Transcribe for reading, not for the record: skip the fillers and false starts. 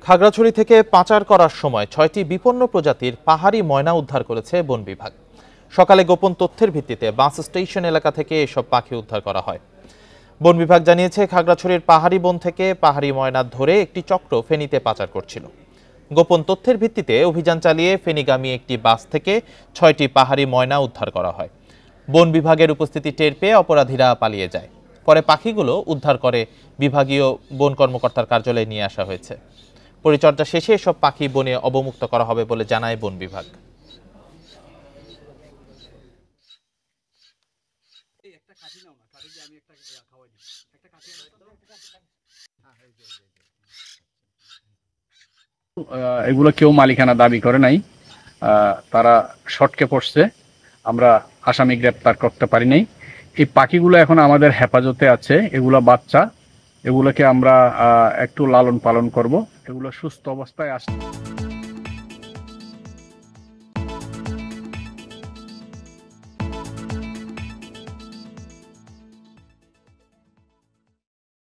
খাগড়াছড়ি থেকে পাচার করার সময় ৬টি বিপন্ন প্রজাতির পাহাড়ি ময়না উদ্ধার করেছে বন বিভাগ। সকালে গোপন তথ্যের ভিত্তিতে বাস স্টেশন এলাকা থেকে এসব পাখি উদ্ধার করা হয়। বন বিভাগ জানিয়েছে, খাগড়াছড়ির পাহাড়ি বন থেকে পাহাড়ি ময়না ধরে একটি চক্র ফেনীতে পাচার করছিল। গোপন তথ্যের ভিত্তিতে অভিযান চালিয়ে ফেনীগামী একটি বাস থেকে ৬টি পাহাড়ি ময়না উদ্ধার করা হয়। বন বিভাগের উপস্থিতি টের পেয়ে অপরাধীরা পালিয়ে যায়। পরে পাখিগুলো উদ্ধার করে বিভাগীয় বন কর্মকর্তার কার্যালয়ে নিয়ে আসা হয়েছে। পরিচর্যা শেষে এসব পাখি বনে অবমুক্ত করা হবে বলে জানায় বন বিভাগ। এগুলো কেউ মালিকানা দাবি করে নাই, তারা শর্টকে পড়ছে, আমরা আসামি গ্রেপ্তার করতে পারি নাই। এই পাখিগুলো এখন আমাদের হেফাজতে আছে, এগুলো বাচ্চা, এগুলোকে আমরা একটু লালন পালন করব, এগুলো সুস্থ অবস্থায় আসছে।